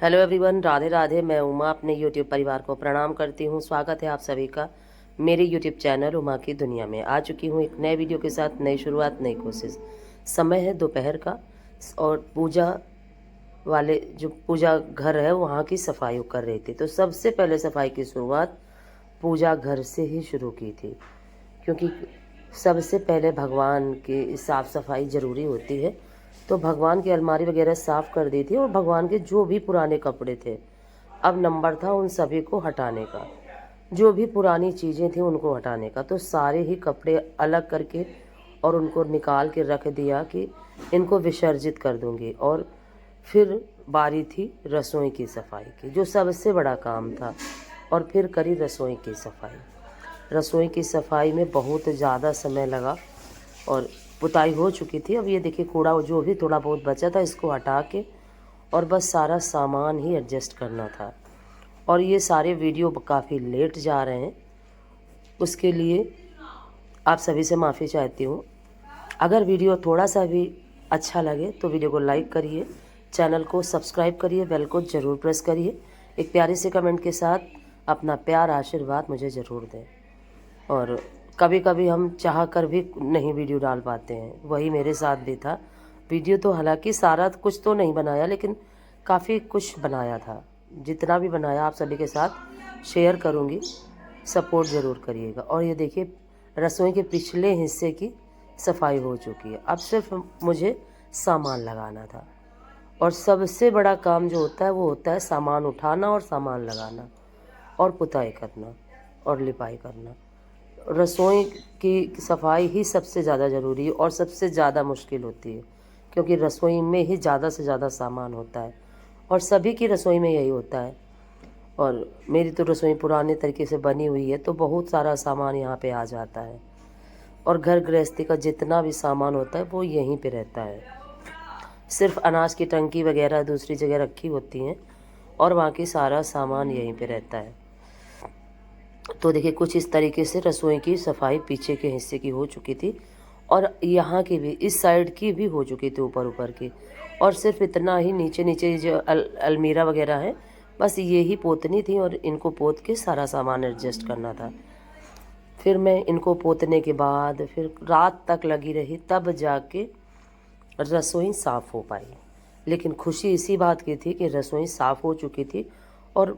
Hello everyone, Radhe Radhe. मैं उमा अपने YouTube परिवार को प्रणाम करती हूँ। स्वागत है आप सभी का मेरे यूट्यूब चैनल उमा की दुनिया में। आ चुकी हूँ एक नए वीडियो के साथ, नई शुरुआत, नई कोशिश। समय है दोपहर का और पूजा वाले जो पूजा घर है वहाँ की सफाई कर रही थी। तो सबसे पहले सफाई की शुरुआत पूजा घर से ही शुरू की थी, क्योंकि सबसे पहले भगवान की साफ़ सफाई ज़रूरी होती है। तो भगवान की अलमारी वगैरह साफ़ कर दी थी और भगवान के जो भी पुराने कपड़े थे, अब नंबर था उन सभी को हटाने का। जो भी पुरानी चीज़ें थी उनको हटाने का। तो सारे ही कपड़े अलग करके और उनको निकाल के रख दिया कि इनको विसर्जित कर दूंगी। और फिर बारी थी रसोई की सफाई की, जो सबसे बड़ा काम था। और फिर करी रसोई की सफाई। रसोई की सफाई में बहुत ज़्यादा समय लगा और पुताई हो चुकी थी। अब ये देखिए, कूड़ा जो भी थोड़ा बहुत बचा था इसको हटा के और बस सारा सामान ही एडजस्ट करना था। और ये सारे वीडियो काफ़ी लेट जा रहे हैं, उसके लिए आप सभी से माफ़ी चाहती हूँ। अगर वीडियो थोड़ा सा भी अच्छा लगे तो वीडियो को लाइक करिए, चैनल को सब्सक्राइब करिए, बेल को ज़रूर प्रेस करिए। एक प्यारे से कमेंट के साथ अपना प्यार आशीर्वाद मुझे ज़रूर दें। और कभी कभी हम चाह कर भी नहीं वीडियो डाल पाते हैं, वही मेरे साथ भी था। वीडियो तो हालांकि सारा कुछ तो नहीं बनाया, लेकिन काफ़ी कुछ बनाया था। जितना भी बनाया आप सभी के साथ शेयर करूँगी, सपोर्ट ज़रूर करिएगा। और ये देखिए, रसोई के पिछले हिस्से की सफाई हो चुकी है। अब सिर्फ मुझे सामान लगाना था। और सबसे बड़ा काम जो होता है वो होता है सामान उठाना और सामान लगाना और पुताई करना और लिपाई करना। रसोई की सफाई ही सबसे ज़्यादा ज़रूरी है और सबसे ज़्यादा मुश्किल होती है, क्योंकि रसोई में ही ज़्यादा से ज़्यादा सामान होता है और सभी की रसोई में यही होता है। और मेरी तो रसोई पुराने तरीके से बनी हुई है, तो बहुत सारा सामान यहाँ पे आ जाता है। और घर गृहस्थी का जितना भी सामान होता है वो यहीं पे रहता है। सिर्फ अनाज की टंकी वगैरह दूसरी जगह रखी होती हैं और बाकी सारा सामान यहीं पे रहता है। तो देखिए, कुछ इस तरीके से रसोई की सफाई पीछे के हिस्से की हो चुकी थी और यहाँ की भी, इस साइड की भी हो चुकी थी, ऊपर ऊपर की। और सिर्फ इतना ही नीचे नीचे जो अलमीरा वगैरह है, बस ये ही पोतनी थी और इनको पोत के सारा सामान एडजस्ट करना था। फिर मैं इनको पोतने के बाद फिर रात तक लगी रही, तब जाके रसोई साफ़ हो पाई। लेकिन खुशी इसी बात की थी कि रसोई साफ़ हो चुकी थी और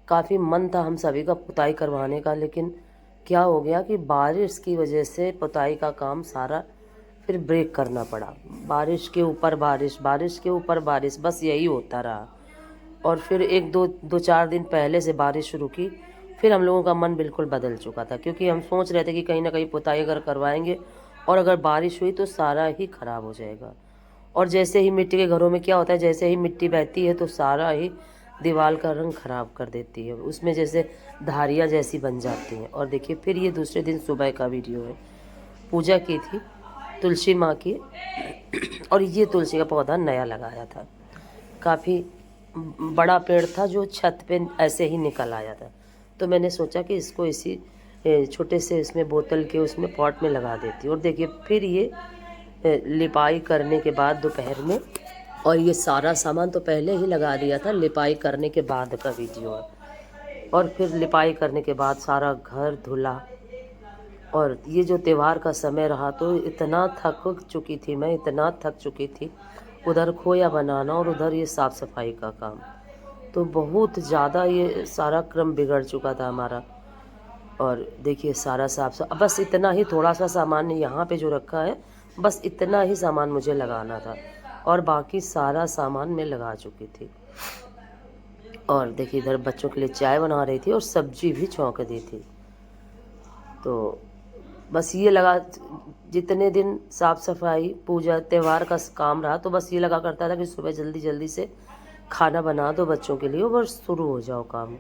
काफ़ी मन था हम सभी का पुताई करवाने का। लेकिन क्या हो गया कि बारिश की वजह से पुताई का काम सारा फिर ब्रेक करना पड़ा। बारिश के ऊपर बारिश, बारिश के ऊपर बारिश, बस यही होता रहा। और फिर एक दो चार दिन पहले से बारिश शुरू की। फिर हम लोगों का मन बिल्कुल बदल चुका था, क्योंकि हम सोच रहे थे कि कहीं ना कहीं पुताई अगर करवाएंगे और अगर बारिश हुई तो सारा ही ख़राब हो जाएगा। और जैसे ही मिट्टी के घरों में क्या होता है, जैसे ही मिट्टी बहती है तो सारा ही दीवार का रंग ख़राब कर देती है, उसमें जैसे धारियाँ जैसी बन जाती हैं। और देखिए, फिर ये दूसरे दिन सुबह का वीडियो है। पूजा की थी तुलसी माँ की और ये तुलसी का पौधा नया लगाया था। काफ़ी बड़ा पेड़ था जो छत पे ऐसे ही निकल आया था। तो मैंने सोचा कि इसको इसी छोटे से इसमें बोतल के उसमें पॉट में लगा देती हूँ। और देखिए, फिर ये लिपाई करने के बाद दोपहर में, और ये सारा सामान तो पहले ही लगा दिया था, लिपाई करने के बाद का वीडियो है। और फिर लिपाई करने के बाद सारा घर धुला। और ये जो त्यौहार का समय रहा तो इतना थक चुकी थी मैं, इतना थक चुकी थी। उधर खोया बनाना और उधर ये साफ़ सफाई का काम, तो बहुत ज़्यादा ये सारा क्रम बिगड़ चुका था हमारा। और देखिए, सारा बस इतना ही, थोड़ा सा सामान यहाँ पे जो रखा है, बस इतना ही सामान मुझे लगाना था और बाकी सारा सामान मैं लगा चुकी थी। और देखिए, इधर बच्चों के लिए चाय बना रही थी और सब्जी भी छौंक दी थी। तो बस ये लगा, जितने दिन साफ़ सफाई पूजा त्यौहार का काम रहा तो बस ये लगा करता था कि सुबह जल्दी जल्दी से खाना बना दो बच्चों के लिए और शुरू हो जाओ काम।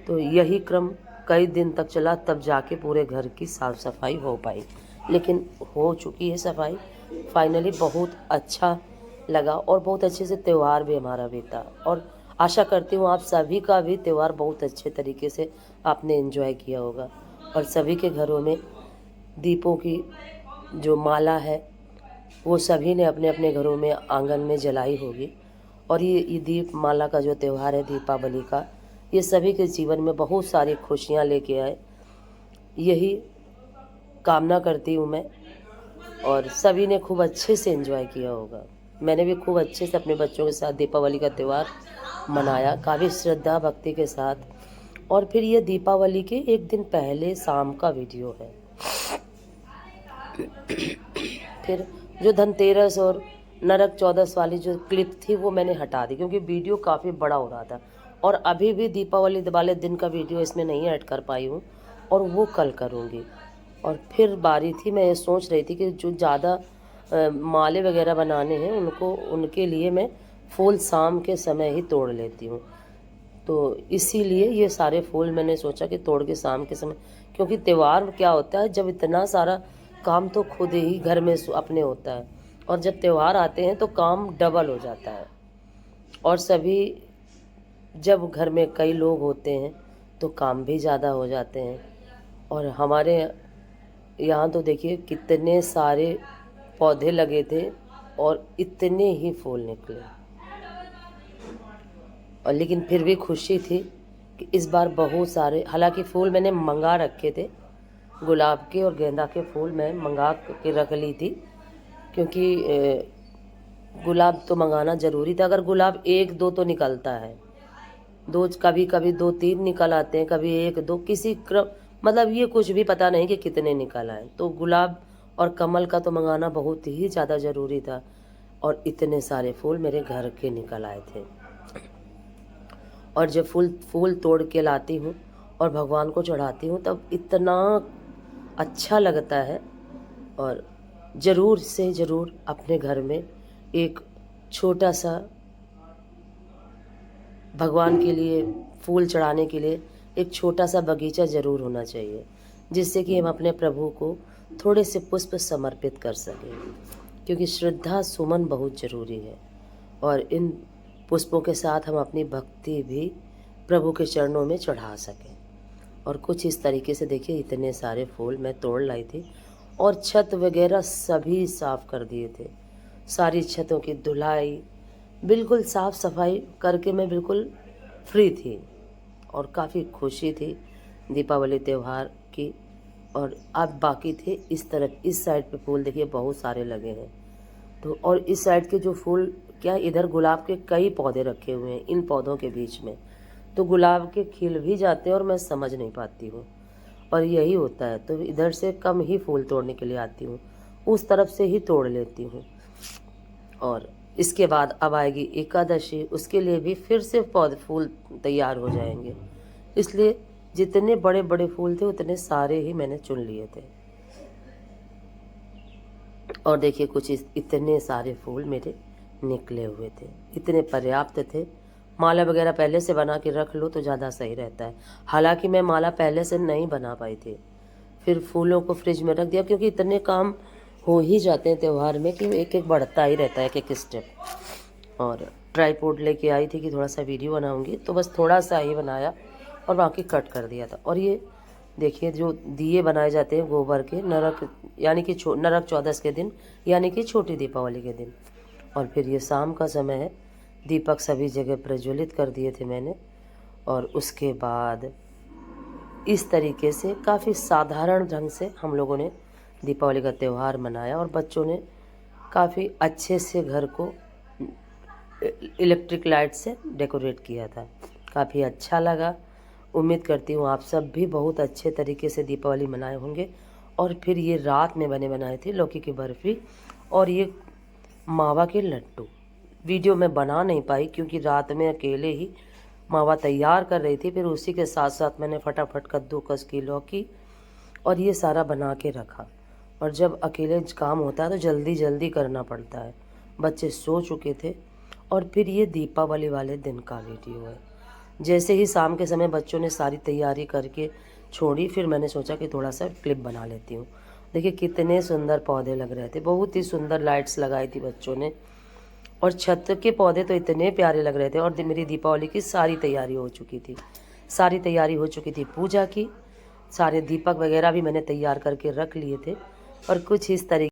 तो यही क्रम कई दिन तक चला, तब जाके पूरे घर की साफ़ सफाई हो पाई। लेकिन हो चुकी है सफाई फाइनली। बहुत अच्छा लगा और बहुत अच्छे से त्यौहार भी हमारा बीता। और आशा करती हूँ आप सभी का भी त्यौहार बहुत अच्छे तरीके से आपने एंजॉय किया होगा। और सभी के घरों में दीपों की जो माला है वो सभी ने अपने अपने घरों में आंगन में जलाई होगी। और ये दीपमाला का जो त्यौहार है दीपावली का, ये सभी के जीवन में बहुत सारी खुशियाँ लेके आए, यही कामना करती हूँ मैं। और सभी ने खूब अच्छे से एंजॉय किया होगा। मैंने भी खूब अच्छे से अपने बच्चों के साथ दीपावली का त्यौहार मनाया, काफ़ी श्रद्धा भक्ति के साथ। और फिर ये दीपावली के एक दिन पहले शाम का वीडियो है। फिर जो धनतेरस और नरक चौदस वाली जो क्लिप थी वो मैंने हटा दी, क्योंकि वीडियो काफ़ी बड़ा हो रहा था। और अभी भी दीपावली वाले दिन का वीडियो इसमें नहीं ऐड कर पाई हूँ, और वो कल करूँगी। और फिर बारी थी, मैं ये सोच रही थी कि जो ज़्यादा माले वगैरह बनाने हैं उनके लिए मैं फूल शाम के समय ही तोड़ लेती हूँ। तो इसीलिए ये सारे फूल मैंने सोचा कि तोड़ के शाम के समय, क्योंकि त्यौहार क्या होता है, जब इतना सारा काम तो खुद ही घर में अपने होता है, और जब त्यौहार आते हैं तो काम डबल हो जाता है। और सभी जब घर में कई लोग होते हैं तो काम भी ज़्यादा हो जाते हैं। और हमारे यहाँ तो देखिए कितने सारे पौधे लगे थे और इतने ही फूल निकले। और लेकिन फिर भी खुशी थी कि इस बार बहुत सारे, हालांकि फूल मैंने मंगा रखे थे, गुलाब के और गेंदा के फूल मैं मंगा के रख ली थी, क्योंकि गुलाब तो मंगाना ज़रूरी था। अगर गुलाब एक दो तो निकलता है, दो कभी कभी 2-3 निकल आते हैं, कभी 1-2, किसी क्रम मतलब ये कुछ भी पता नहीं कि कितने निकल आए। तो गुलाब और कमल का तो मंगाना बहुत ही ज़्यादा ज़रूरी था, और इतने सारे फूल मेरे घर के निकल आए थे। और जब फूल तोड़ के लाती हूँ और भगवान को चढ़ाती हूँ तब इतना अच्छा लगता है। और ज़रूर से ज़रूर अपने घर में एक छोटा सा भगवान के लिए फूल चढ़ाने के लिए एक छोटा सा बगीचा ज़रूर होना चाहिए, जिससे कि हम अपने प्रभु को थोड़े से पुष्प समर्पित कर सकें, क्योंकि श्रद्धा सुमन बहुत ज़रूरी है। और इन पुष्पों के साथ हम अपनी भक्ति भी प्रभु के चरणों में चढ़ा सकें। और कुछ इस तरीके से देखिए इतने सारे फूल मैं तोड़ लाई थी, और छत वगैरह सभी साफ़ कर दिए थे। सारी छतों की धुलाई बिल्कुल साफ़ सफाई करके मैं बिल्कुल फ्री थी, और काफ़ी खुशी थी दीपावली त्यौहार की। और अब बाकी थे इस तरफ, इस साइड पे फूल देखिए बहुत सारे लगे हैं। तो और इस साइड के जो फूल, क्या इधर गुलाब के कई पौधे रखे हुए हैं इन पौधों के बीच में, तो गुलाब के खिल भी जाते हैं और मैं समझ नहीं पाती हूँ। और यही होता है, तो इधर से कम ही फूल तोड़ने के लिए आती हूँ, उस तरफ से ही तोड़ लेती हूँ। और इसके बाद अब आएगी एकादशी, उसके लिए भी फिर से पौधे फूल तैयार हो जाएंगे। इसलिए जितने बड़े बड़े फूल थे उतने सारे ही मैंने चुन लिए थे। और देखिए कुछ इतने सारे फूल मेरे निकले हुए थे, इतने पर्याप्त थे। माला वगैरह पहले से बना के रख लो तो ज़्यादा सही रहता है। हालांकि मैं माला पहले से नहीं बना पाई थी, फिर फूलों को फ्रिज में रख दिया, क्योंकि इतने काम हो ही जाते हैं त्यौहार में कि एक एक बढ़ता ही रहता है, एक एक स्टेप। और ट्राईपोड लेके आई थी कि थोड़ा सा वीडियो बनाऊंगी, तो बस थोड़ा सा ही बनाया और बाकी कट कर दिया था। और ये देखिए जो दिए बनाए जाते हैं गोबर के, नरक यानी कि नरक चौदस के दिन, यानी कि छोटी दीपावली के दिन। और फिर ये शाम का समय है, दीपक सभी जगह प्रज्वलित कर दिए थे मैंने। और उसके बाद इस तरीके से काफ़ी साधारण ढंग से हम लोगों ने दीपावली का त्यौहार मनाया, और बच्चों ने काफ़ी अच्छे से घर को इलेक्ट्रिक लाइट से डेकोरेट किया था। काफ़ी अच्छा लगा। उम्मीद करती हूँ आप सब भी बहुत अच्छे तरीके से दीपावली मनाए होंगे। और फिर ये रात में बनाए थे लौकी की बर्फ़ी और ये मावा के लड्डू। वीडियो में बना नहीं पाई क्योंकि रात में अकेले ही मावा तैयार कर रही थी, फिर उसी के साथ साथ मैंने फटाफट कद्दूकस की लौकी और ये सारा बना के रखा। और जब अकेले काम होता है तो जल्दी जल्दी करना पड़ता है। बच्चे सो चुके थे। और फिर ये दीपावली वाले दिन का वीडियो है। जैसे ही शाम के समय बच्चों ने सारी तैयारी करके छोड़ी, फिर मैंने सोचा कि थोड़ा सा क्लिप बना लेती हूँ। देखिए कितने सुंदर पौधे लग रहे थे, बहुत ही सुंदर लाइट्स लगाई थी बच्चों ने। और छत के पौधे तो इतने प्यारे लग रहे थे। और मेरी दीपावली की सारी तैयारी हो चुकी थी, सारी तैयारी हो चुकी थी पूजा की। सारे दीपक वगैरह भी मैंने तैयार करके रख लिए थे। और कुछ इस तरीके